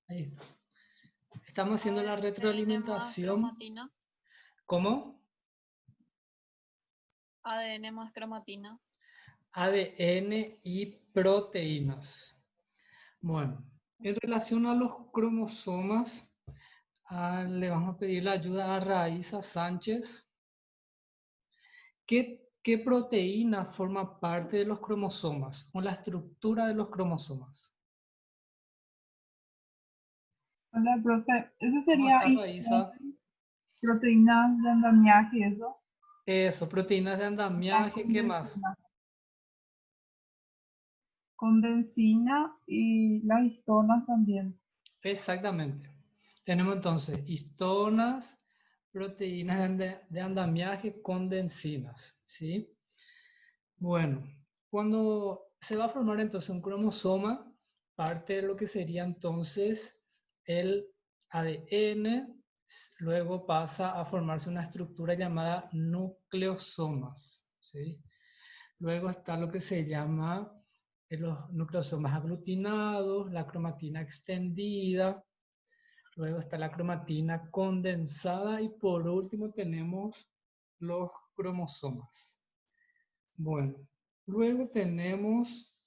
Ahí está. Estamos haciendo la ADN más retroalimentación. cromatina. ¿Cómo? ADN más cromatina. ADN y proteínas. Bueno, en relación a los cromosomas, le vamos a pedir la ayuda a Raiza Sánchez. ¿Qué proteína forma parte de los cromosomas o la estructura de los cromosomas? Hola, profe. Eso ¿Cómo sería está Raiza? proteínas de andamiaje y eso. Eso, proteínas de La andamiaje, ¿qué más? condensina. Condensina y las histonas también. Exactamente. Tenemos entonces histonas, proteínas de andamiaje con densinas, ¿sí? Bueno, cuando se va a formar entonces un cromosoma, parte de lo que sería entonces el ADN, luego pasa a formarse una estructura llamada nucleosomas, ¿sí? Luego está lo que se llama los nucleosomas aglutinados, la cromatina extendida, luego está la cromatina condensada y por último tenemos los cromosomas. Bueno, luego tenemos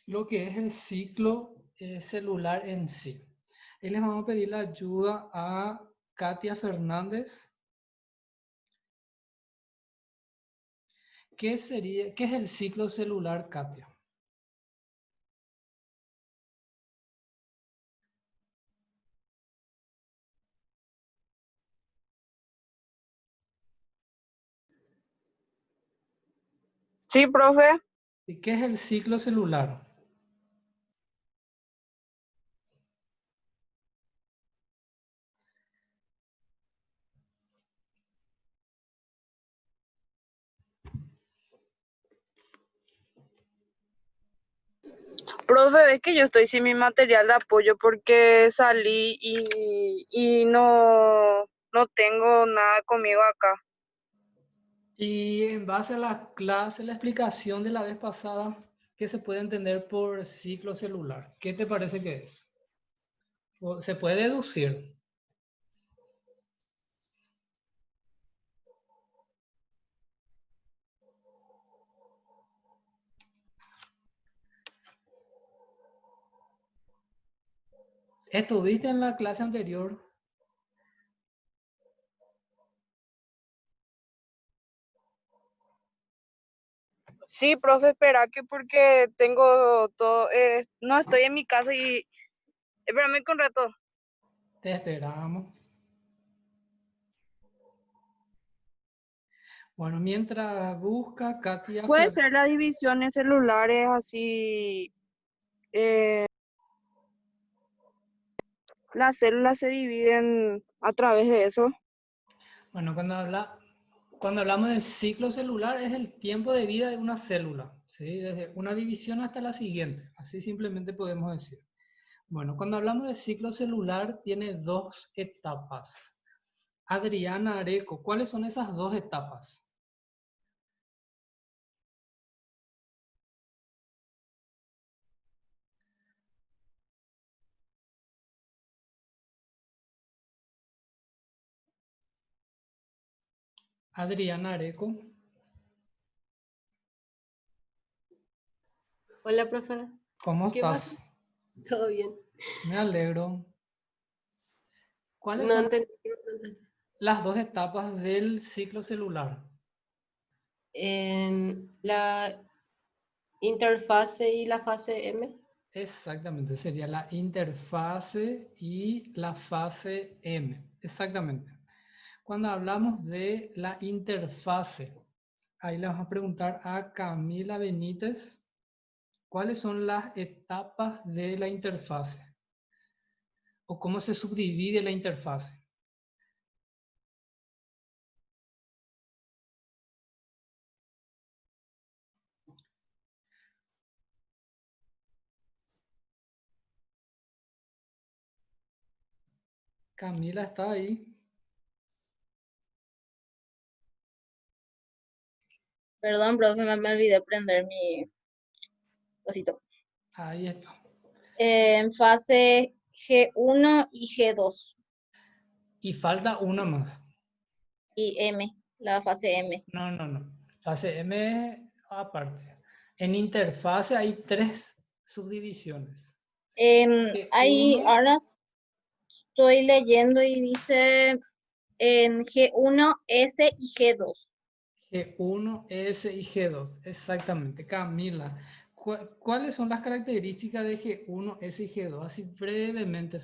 lo que es el ciclo celular en sí. Ahí les vamos a pedir la ayuda a Katia Fernández. ¿Qué es el ciclo celular, Katia? Sí, profe. ¿Y qué es el ciclo celular? Profe, es que yo estoy sin mi material de apoyo porque salí y no tengo nada conmigo acá. Y en base a la clase, la explicación de la vez pasada, ¿qué se puede entender por ciclo celular? ¿Qué te parece que es? Se puede deducir. ¿Estuviste en la clase anterior? Sí, profe, espera que porque tengo todo, no estoy en mi casa y espérame un rato. Te esperamos. Bueno, mientras busca Katia Puede ser las divisiones celulares así, las células se dividen a través de eso. Bueno, cuando hablamos del ciclo celular es el tiempo de vida de una célula, ¿sí? Desde una división hasta la siguiente, así simplemente podemos decir. Bueno, cuando hablamos de ciclo celular tiene dos etapas. Adriana Areco, ¿cuáles son esas dos etapas? Adriana Areco. Hola, profe. ¿Cómo ¿Qué pasa? estás? ¿Todo bien? Me alegro. ¿Cuáles No son entendí qué me preguntaste. las dos etapas del ciclo celular? En la interfase y la fase M. Exactamente, sería la interfase y la fase M. Exactamente. Cuando hablamos de la interfase, ahí le vamos a preguntar a Camila Benítez, ¿cuáles son las etapas de la interfase? ¿O cómo se subdivide la interfase? Camila está ahí. Perdón, profe, me olvidé prender mi cosito. Ahí está. En fase G1 y G2 Y falta una más. y M, la fase M. No, no, no. Fase M es aparte. En interfase hay 3 subdivisiones. Ahí G1, ahora estoy leyendo y dice en G1, S y G2. G1, S y G2. Exactamente. Camila, ¿cuáles son las características de G1, S y G2? Así brevemente,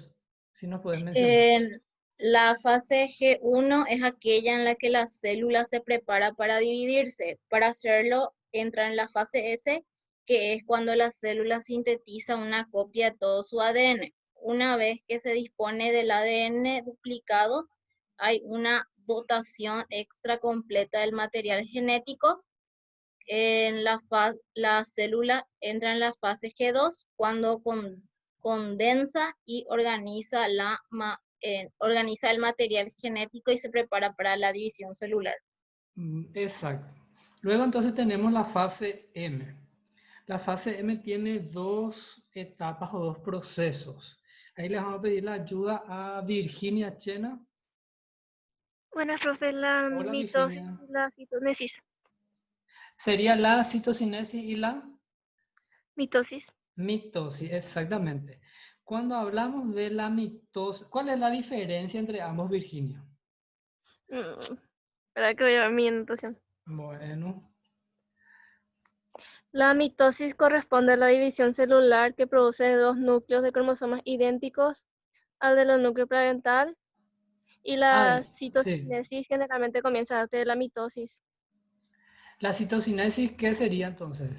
si nos puedes mencionar. La fase G1 es aquella en la que la célula se prepara para dividirse. Para hacerlo, entra en la fase S, que es cuando la célula sintetiza una copia de todo su ADN. Una vez que se dispone del ADN duplicado, hay una dotación extra completa del material genético. La célula entra en la fase G2 cuando condensa y organiza organiza el material genético y se prepara para la división celular. Exacto. Luego entonces tenemos la fase M. La fase M tiene 2 etapas o 2 procesos. Ahí les vamos a pedir la ayuda a Virginia Chena. Bueno, profe, la Hola mitosis Virginia. y la citonesis. Sería la citocinesis y la Mitosis. mitosis, exactamente. Cuando hablamos de la mitosis, ¿cuál es la diferencia entre ambos, Virginia? Para que voy a ver mi anotación. Bueno, La mitosis corresponde a la división celular que produce 2 núcleos de cromosomas idénticos al de los núcleos parental, y la sí. citocinesis generalmente comienza antes de la mitosis. La citocinesis, ¿qué sería entonces?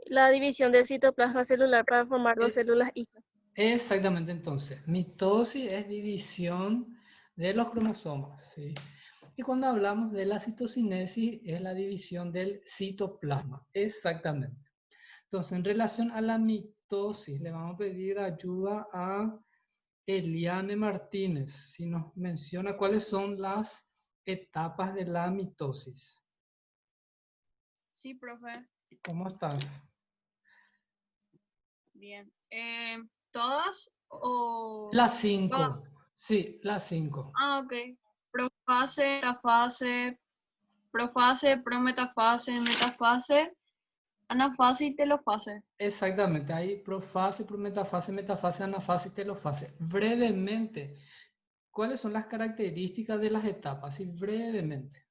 La división del citoplasma celular para formar 2 células hijas. Exactamente, entonces, mitosis es división de los cromosomas, ¿sí? Y cuando hablamos de la citocinesis es la división del citoplasma, exactamente. Entonces, en relación a la mitosis, le vamos a pedir ayuda a Eliane Martínez, si nos menciona cuáles son las etapas de la mitosis. Sí, profe. ¿Cómo estás? Bien. ¿Todas o...? Las Todas. 5, sí, las 5. Ah, ok. Profase, metafase, profase, prometafase, metafase, anafase y telofase. Exactamente, hay profase, prometafase, metafase, anafase y telofase. Brevemente, ¿cuáles son las características de las etapas? Sí, brevemente.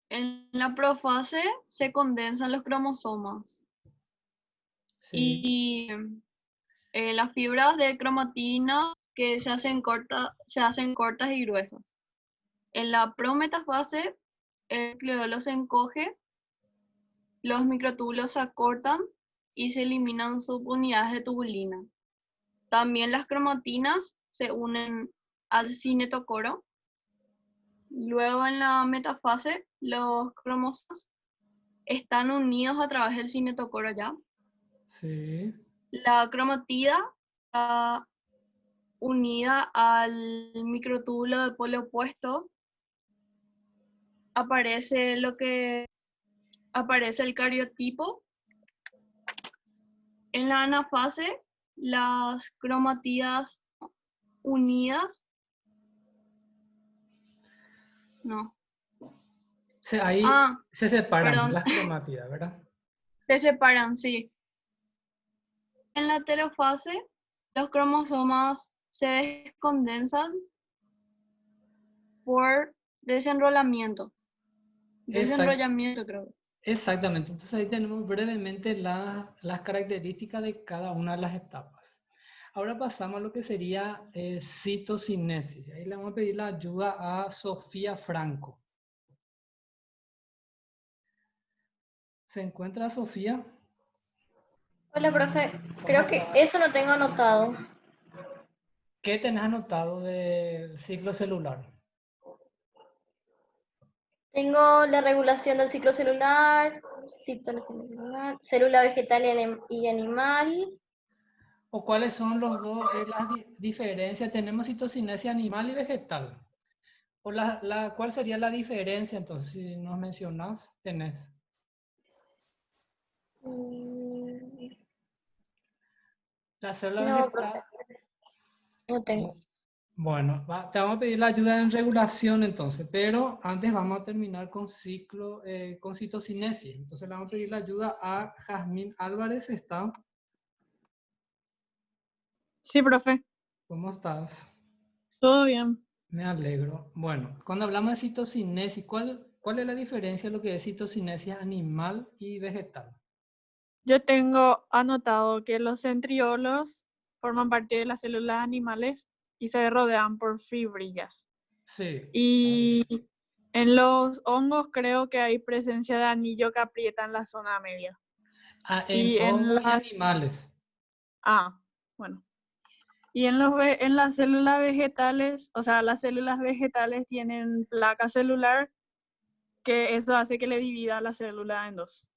En la profase se condensan los cromosomas Sí, y las fibras de cromatina que se hacen cortas y gruesas. En la prometafase, el nucleolo se encoge, los microtúbulos se acortan y se eliminan subunidades de tubulina. También las cromatinas se unen al cinetocoro. Luego en la metafase, los cromosomas están unidos a través del cinetocoro ya. sí. La cromatida está unida al microtúbulo de polo opuesto. Aparece el cariotipo. En la anafase, las cromatidas unidas. No. Ahí Ah, se separan perdón. las cromátidas, ¿verdad? Se separan, sí. En la telofase, los cromosomas se descondensan por desenrolamiento. Desenrollamiento, creo. Exactamente, entonces ahí tenemos brevemente las características de cada una de las etapas. Ahora pasamos a lo que sería citocinesis. Ahí le vamos a pedir la ayuda a Sofía Franco. ¿Se encuentra Sofía? Hola, profe. Creo que eso no tengo anotado. ¿Qué tenés anotado del ciclo celular? Tengo la regulación del ciclo celular, célula vegetal y animal. ¿O cuáles son los dos, las diferencias? Tenemos citocinesis animal y vegetal. ¿O cuál sería la diferencia entonces? Si nos mencionas, tenés. La célula No, vegetal. profe, no tengo. Bueno, te vamos a pedir la ayuda en regulación entonces, pero antes vamos a terminar con con citocinesis. Entonces le vamos a pedir la ayuda a Jazmín Álvarez. ¿Está? Sí, profe, ¿Cómo estás? todo bien. Me alegro. Bueno, cuando hablamos de citocinesis, ¿cuál es la diferencia de lo que es citocinesis animal y vegetal? Yo tengo anotado que los centriolos forman parte de las células animales y se rodean por fibrillas. Sí. Y en los hongos creo que hay presencia de anillo que aprietan la zona media. En Y en hongos y las... animales. bueno. Y en las células vegetales, o sea, las células vegetales tienen placa celular, que eso hace que le divida la célula en dos.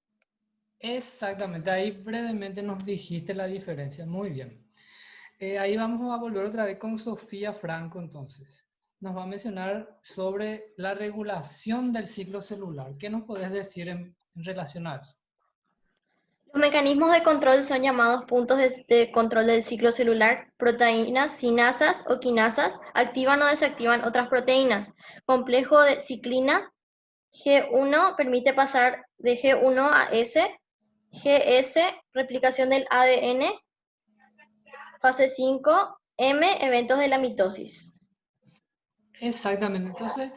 Exactamente, ahí brevemente nos dijiste la diferencia. Muy bien. Ahí vamos a volver otra vez con Sofía Franco entonces. Nos va a mencionar sobre la regulación del ciclo celular. ¿Qué nos podés decir en relación a eso? Los mecanismos de control son llamados puntos de control del ciclo celular. Proteínas, sinasas o quinasas activan o desactivan otras proteínas. Complejo de ciclina G1 permite pasar de G1 a S. GS, replicación del ADN. Fase 5, M, eventos de la mitosis. Exactamente, entonces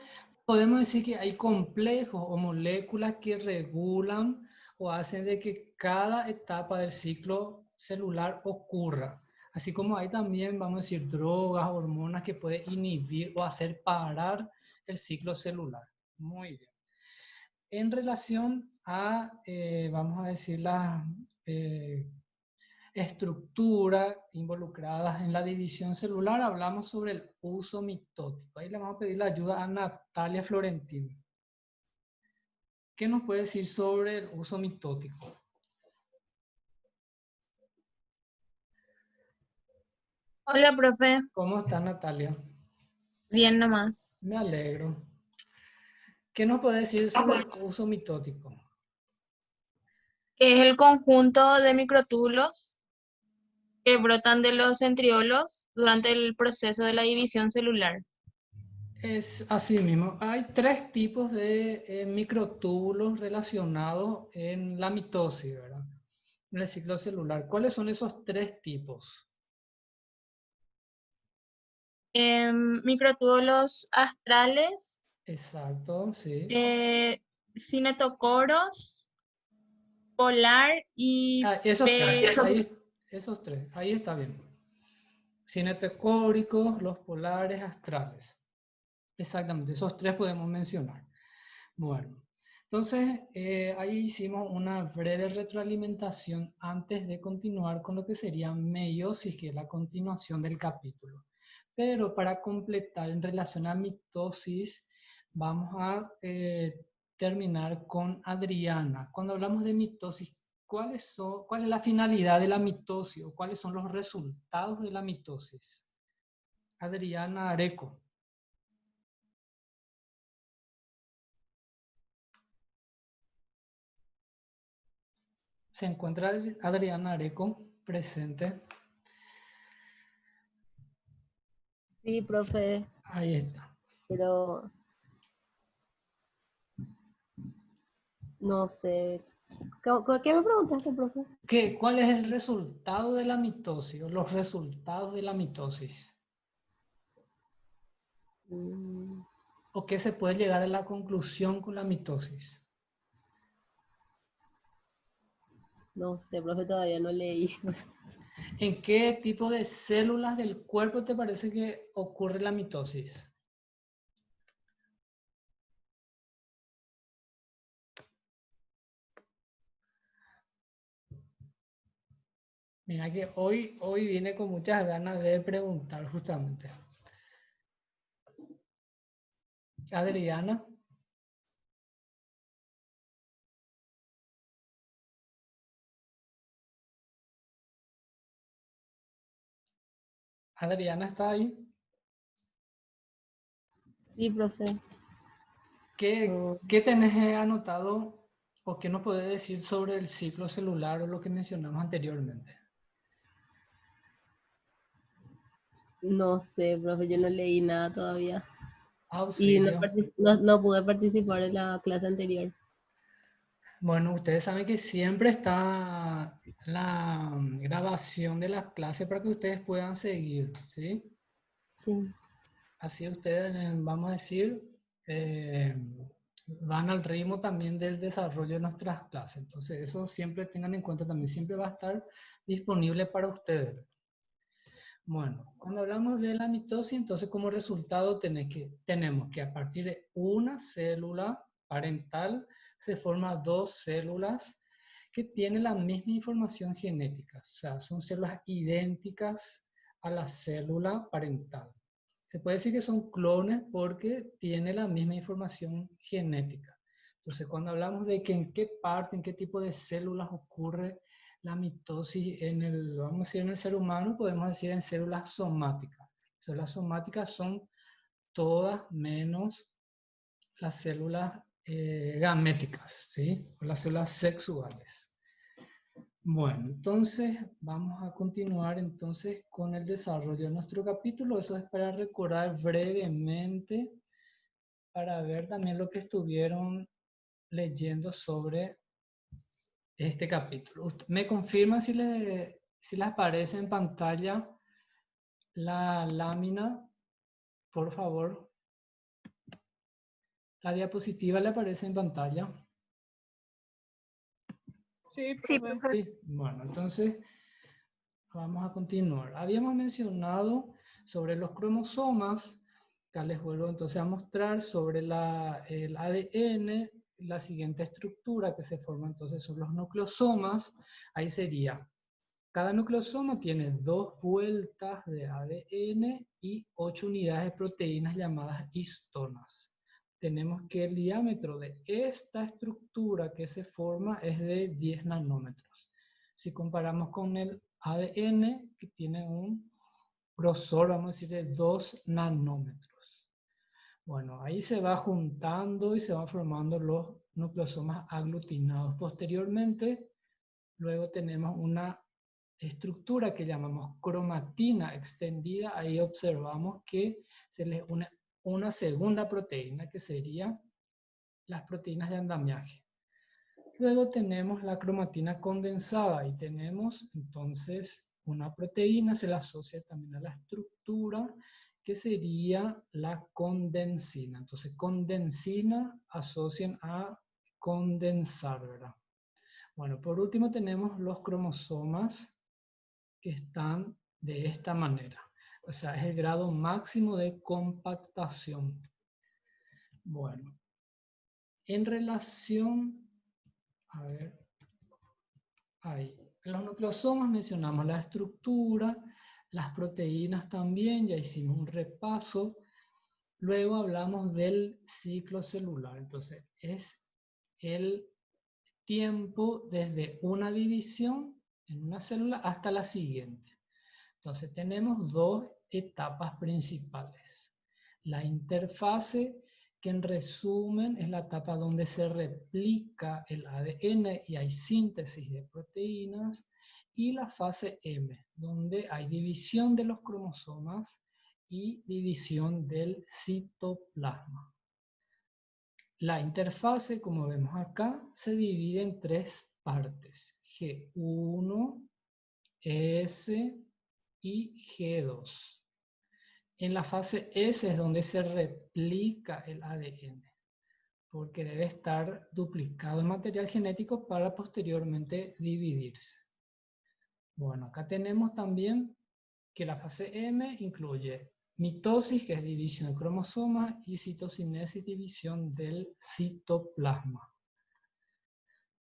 podemos decir que hay complejos o moléculas que regulan o hacen de que cada etapa del ciclo celular ocurra. Así como hay también, vamos a decir, drogas, hormonas que pueden inhibir o hacer parar el ciclo celular. Muy bien. En relación a, vamos a decir, las estructuras involucradas en la división celular, hablamos sobre el uso mitótico. Ahí le vamos a pedir la ayuda a Natalia Florentino. ¿Qué nos puede decir sobre el uso mitótico? Hola, profe. ¿Cómo está Natalia? Bien nomás. Me alegro. ¿Qué nos puede decir sobre el uso mitótico? Es el conjunto de microtúbulos que brotan de los centriolos durante el proceso de la división celular. Es así mismo. Hay tres tipos de microtúbulos relacionados en la mitosis, ¿verdad? En el ciclo celular. ¿Cuáles son esos tres tipos? Microtúbulos astrales, Exacto, sí. cinetocoros, polar y Esos tres, esos tres, ahí está bien. Cinetocóricos, los polares, astrales. Exactamente, esos tres podemos mencionar. Bueno, entonces ahí hicimos una breve retroalimentación antes de continuar con lo que sería meiosis, que es la continuación del capítulo. Pero para completar en relación a mitosis, vamos a terminar con Adriana. Cuando hablamos de mitosis, ¿cuál es la finalidad de la mitosis o cuáles son los resultados de la mitosis? Adriana Areco. Se encuentra Adriana Areco presente. Sí, profe, Ahí está. pero no sé. ¿Qué me preguntaste, profe? ¿Cuál es el resultado de la mitosis o los resultados de la mitosis? Mm, ¿O qué se puede llegar a la conclusión con la mitosis? No sé, profe, todavía no leí. ¿En qué tipo de células del cuerpo te parece que ocurre la mitosis? Mira que hoy viene con muchas ganas de preguntar justamente. Adriana. Adriana está ahí. Sí, profe. ¿Qué tenés anotado o qué nos puedes decir sobre el ciclo celular o lo que mencionamos anteriormente? No sé, profe, yo no leí nada todavía. Y no, Auxilio. no pude participar en la clase anterior. Bueno, ustedes saben que siempre está la grabación de las clases para que ustedes puedan seguir, ¿sí? Sí. Así ustedes, vamos a decir, eh, van al ritmo también del desarrollo de nuestras clases. Entonces, eso siempre tengan en cuenta también, siempre va a estar disponible para ustedes. Bueno, cuando hablamos de la mitosis, entonces como resultado tenemos que a partir de una célula parental se forman dos células que tienen la misma información genética. O sea, son células idénticas a la célula parental. Se puede decir que son clones porque tienen la misma información genética. Entonces, cuando hablamos de que en qué parte, en qué tipo de células ocurre la mitosis vamos a decir, en el ser humano, podemos decir en células somáticas. Células somáticas son todas menos las células gaméticas, ¿sí? O las células sexuales. Bueno, entonces vamos a continuar entonces con el desarrollo de nuestro capítulo. Eso es para recordar brevemente, para ver también lo que estuvieron leyendo sobre este capítulo. ¿Me confirma si les aparece en pantalla la lámina? Por favor. La diapositiva le aparece en pantalla. Sí, Sí, profe. profe. Sí, bueno, entonces vamos a continuar. Habíamos mencionado sobre los cromosomas. Acá les vuelvo entonces a mostrar sobre el ADN, la siguiente estructura que se forma entonces son los nucleosomas. Ahí sería, cada nucleosoma tiene 2 vueltas de ADN y 8 unidades de proteínas llamadas histonas. Tenemos que el diámetro de esta estructura que se forma es de 10 nanómetros. Si comparamos con el ADN, que tiene un grosor, vamos a decir, de 2 nanómetros. Bueno, ahí se va juntando y se van formando los nucleosomas aglutinados. Posteriormente, luego tenemos una estructura que llamamos cromatina extendida. Ahí observamos que se les une una segunda proteína que sería las proteínas de andamiaje. Luego tenemos la cromatina condensada y tenemos entonces una proteína, se la asocia también a la estructura que sería la condensina. Entonces condensina asocian a condensar, ¿verdad? Bueno, por último tenemos los cromosomas que están de esta manera. O sea, es el grado máximo de compactación. Bueno, en relación, a ver, ahí. En los nucleosomas mencionamos la estructura, las proteínas también, ya hicimos un repaso. Luego hablamos del ciclo celular. Entonces, es el tiempo desde una división en una célula hasta la siguiente. Entonces tenemos 2 etapas principales. La interfase, que en resumen es la etapa donde se replica el ADN y hay síntesis de proteínas, y la fase M, donde hay división de los cromosomas y división del citoplasma. La interfase, como vemos acá, se divide en 3 partes: G1, S y G2. En la fase S es donde se replica el ADN, porque debe estar duplicado en material genético para posteriormente dividirse. Bueno, acá tenemos también que la fase M incluye mitosis, que es división de cromosomas, y citocinesis, división del citoplasma.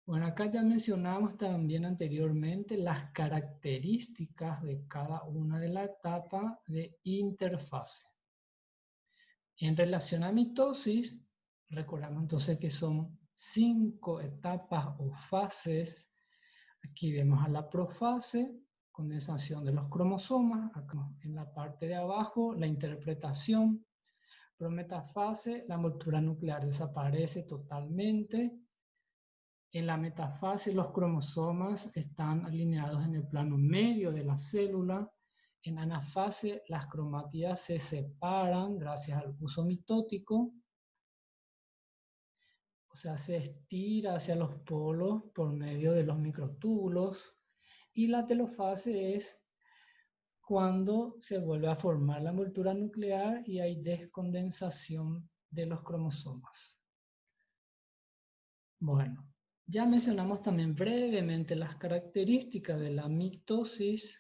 Bueno, acá ya mencionamos también anteriormente las características de cada una de las etapas de interfase. En relación a mitosis, recordamos entonces que son 5 etapas o fases. Aquí vemos a la profase, condensación de los cromosomas. Acá en la parte de abajo, la interpretación. Prometafase, la envoltura nuclear desaparece totalmente. En la metafase los cromosomas están alineados en el plano medio de la célula en anafase las cromátidas se separan gracias al uso mitótico, o sea, se estira hacia los polos por medio de los microtúbulos, y la telofase es cuando se vuelve a formar la envoltura nuclear y hay descondensación de los cromosomas. Bueno, ya mencionamos también brevemente las características de la mitosis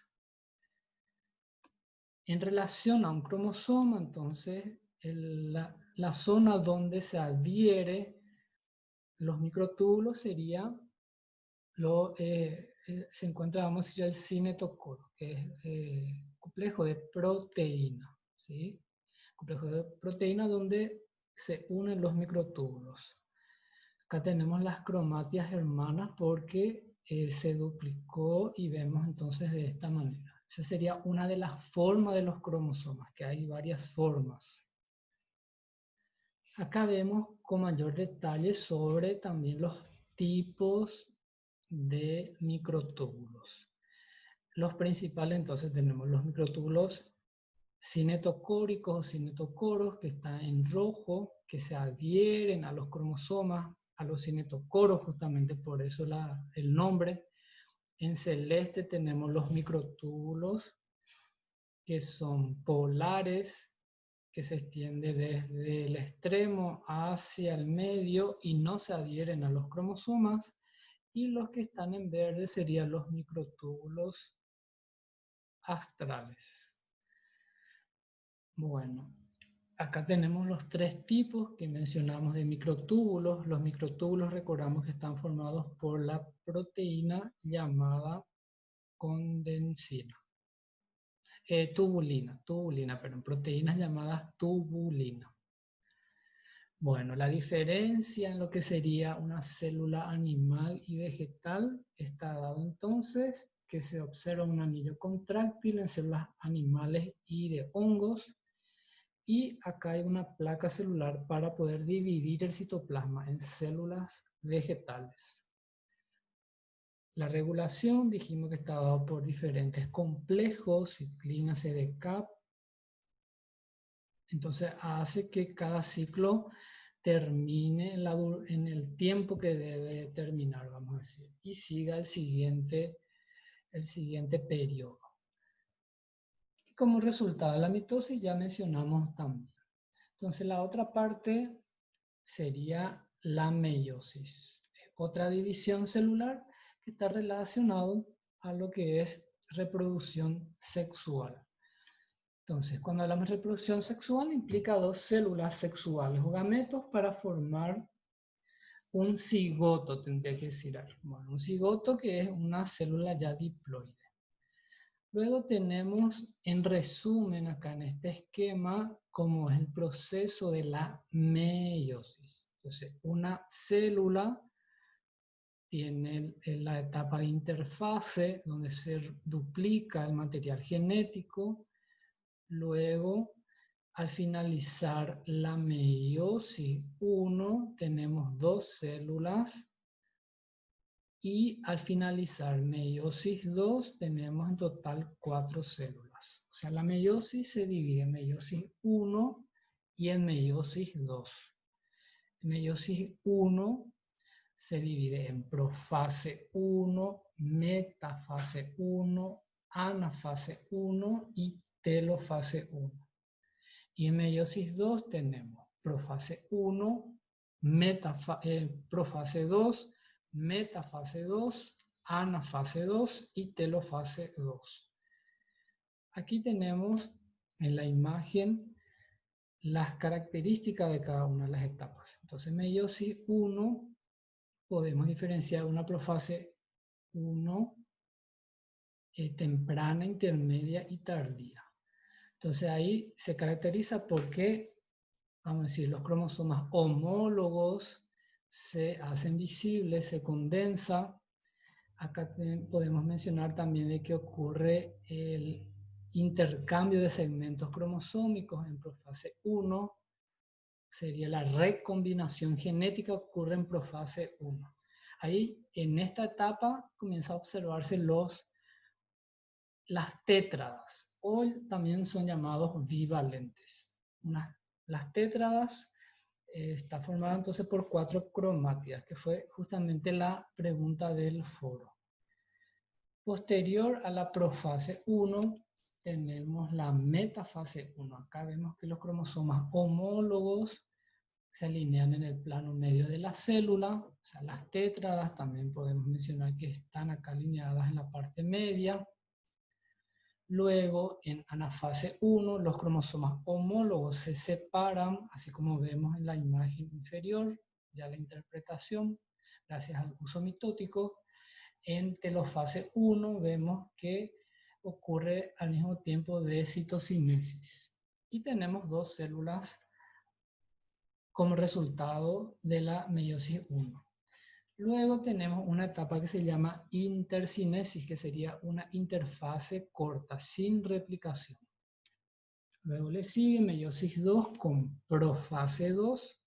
en relación a un cromosoma. Entonces, la zona donde se adhiere los microtúbulos sería, se encuentra, vamos a decir, el cinetocoro, que es complejo de proteína, ¿sí? Complejo de proteína donde se unen los microtúbulos. Acá tenemos las cromátidas hermanas porque se duplicó y vemos entonces de esta manera. Esa sería una de las formas de los cromosomas, que hay varias formas. Acá vemos con mayor detalle sobre también los tipos de microtúbulos. Los principales entonces tenemos los microtúbulos cinetocóricos o cinetocoros, que están en rojo, que se adhieren a los cromosomas, a los cinetocoros, justamente por eso el nombre. En celeste tenemos los microtúbulos que son polares, que se extiende desde el extremo hacia el medio y no se adhieren a los cromosomas. Y los que están en verde serían los microtúbulos astrales. Bueno, acá tenemos los tres tipos que mencionamos de microtúbulos. Los microtúbulos, recordamos que están formados por la proteína llamada condensina. Tubulina, perdón, proteínas llamadas tubulina. Bueno, la diferencia en lo que sería una célula animal y vegetal está dado entonces que se observa un anillo contráctil en células animales y de hongos, y acá hay una placa celular para poder dividir el citoplasma en células vegetales. La regulación dijimos que está dado por diferentes complejos, ciclina, CDK. Entonces hace que cada ciclo termine en el tiempo que debe terminar, vamos a decir, y siga el siguiente periodo. Y como resultado de la mitosis ya mencionamos también. Entonces la otra parte sería la meiosis, otra división celular que está relacionado a lo que es reproducción sexual. Entonces, cuando hablamos de reproducción sexual, implica dos células sexuales o gametos para formar un cigoto, tendría que decir ahí. Bueno, un cigoto que es una célula ya diploide. Luego tenemos, en resumen, acá en este esquema, cómo es el proceso de la meiosis. Entonces, una célula tiene la etapa de interfase, donde se duplica el material genético. Luego, al finalizar la meiosis 1, tenemos dos células. Y al finalizar meiosis 2, tenemos en total 4 células. O sea, la meiosis se divide en meiosis 1 y en meiosis 2. Meiosis 1 se divide en profase 1, metafase 1, anafase 1 y telofase 1. Y en meiosis 2 tenemos profase 1, profase 2, metafase 2, anafase 2 y telofase 2. Aquí tenemos en la imagen las características de cada una de las etapas. Entonces, meiosis 1 podemos diferenciar una profase 1 temprana, intermedia y tardía. Entonces ahí se caracteriza porque, vamos a decir, los cromosomas homólogos se hacen visibles, se condensa. Acá podemos mencionar también de que ocurre el intercambio de segmentos cromosómicos en profase 1. Sería la recombinación genética, ocurre en profase 1. Ahí, en esta etapa, comienza a observarse los las tétradas, o también son llamados bivalentes. Las tétradas está formada entonces por 4 cromátidas, que fue justamente la pregunta del foro. Posterior a la profase 1, tenemos la metafase 1. Acá vemos que los cromosomas homólogos se alinean en el plano medio de la célula. O sea, las tétradas también podemos mencionar que están acá alineadas en la parte media. Luego, en anafase 1, los cromosomas homólogos se separan, así como vemos en la imagen inferior, ya la interpretación, gracias al uso mitótico. En telofase 1 vemos que ocurre al mismo tiempo de citocinesis. Y tenemos 2 células como resultado de la meiosis 1. Luego tenemos una etapa que se llama intercinesis, que sería una interfase corta, sin replicación. Luego le sigue meiosis 2 con profase 2,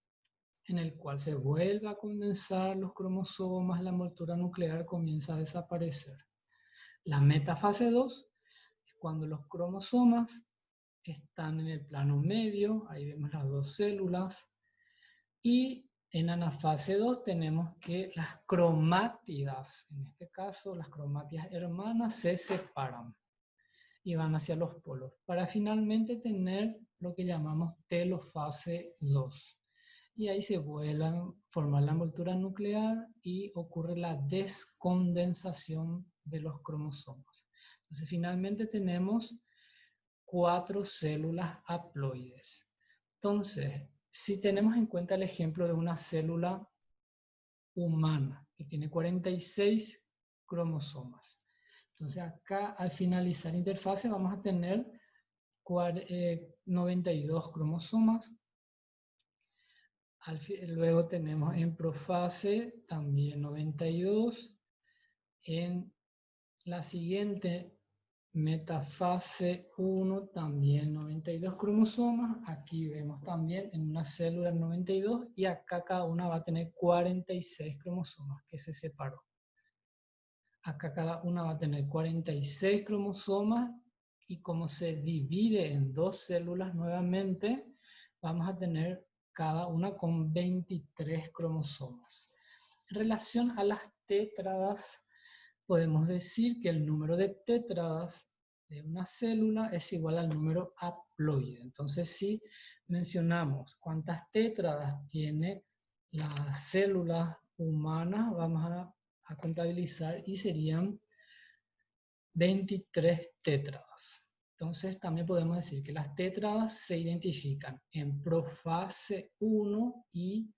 en el cual se vuelve a condensar los cromosomas, la envoltura nuclear comienza a desaparecer. La metafase 2 es cuando los cromosomas están en el plano medio, ahí vemos las 2 células, y en anafase 2 tenemos que las cromátidas, en este caso las cromátidas hermanas, se separan y van hacia los polos, para finalmente tener lo que llamamos telofase 2. Y ahí se vuelve a formar la envoltura nuclear y ocurre la descondensación de los cromosomas. Entonces finalmente tenemos 4 células haploides. Entonces, si tenemos en cuenta el ejemplo de una célula humana que tiene 46 cromosomas, entonces acá al finalizar la interfase vamos a tener 92 cromosomas. Luego tenemos en profase también 92. En la siguiente metafase 1 también 92 cromosomas. Aquí vemos también en una célula 92 y acá cada una va a tener 46 cromosomas que se separó. Acá cada una va a tener 46 cromosomas y como se divide en 2 células nuevamente, vamos a tener cada una con 23 cromosomas. En relación a las tétradas, podemos decir que el número de tétradas de una célula es igual al número haploide. Entonces, si mencionamos cuántas tétradas tiene la célula humana, vamos a contabilizar y serían 23 tétradas. Entonces, también podemos decir que las tétradas se identifican en profase 1 y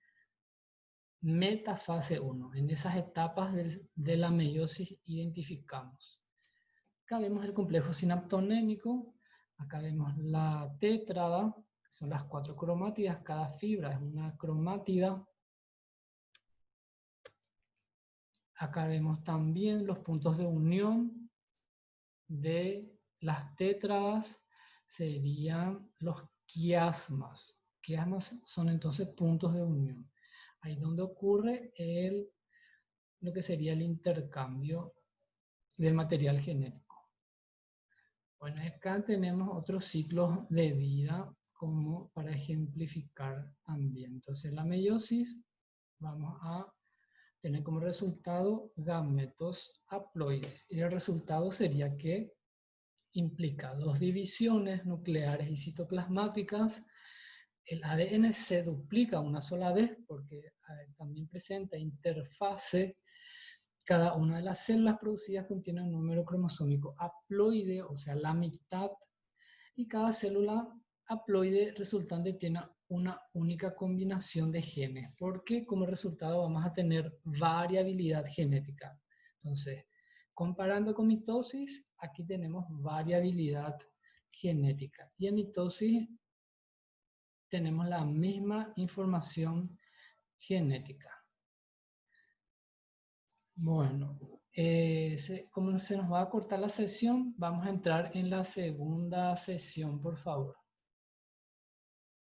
metafase 1. En esas etapas de la meiosis identificamos. Acá vemos el complejo sinaptonémico. Acá vemos la tétrada, que son las 4 cromátidas. Cada fibra es una cromátida. Acá vemos también los puntos de unión de las tétradas, serían los quiasmas. Quiasmas son entonces puntos de unión. Ahí donde ocurre lo que sería el intercambio del material genético. Bueno, acá tenemos otros ciclos de vida como para ejemplificar también. Entonces la meiosis vamos a tener como resultado gametos haploides. Y el resultado sería que implica 2 divisiones nucleares y citoplasmáticas. El ADN se duplica una sola vez porque también presenta interfase. Cada una de las células producidas contiene un número cromosómico haploide, o sea, la mitad. Y cada célula haploide resultante tiene una única combinación de genes, porque como resultado vamos a tener variabilidad genética. Entonces, comparando con mitosis, aquí tenemos variabilidad genética. Y en mitosis tenemos la misma información genética. Bueno, como se nos va a cortar la sesión, vamos a entrar en la segunda sesión, por favor.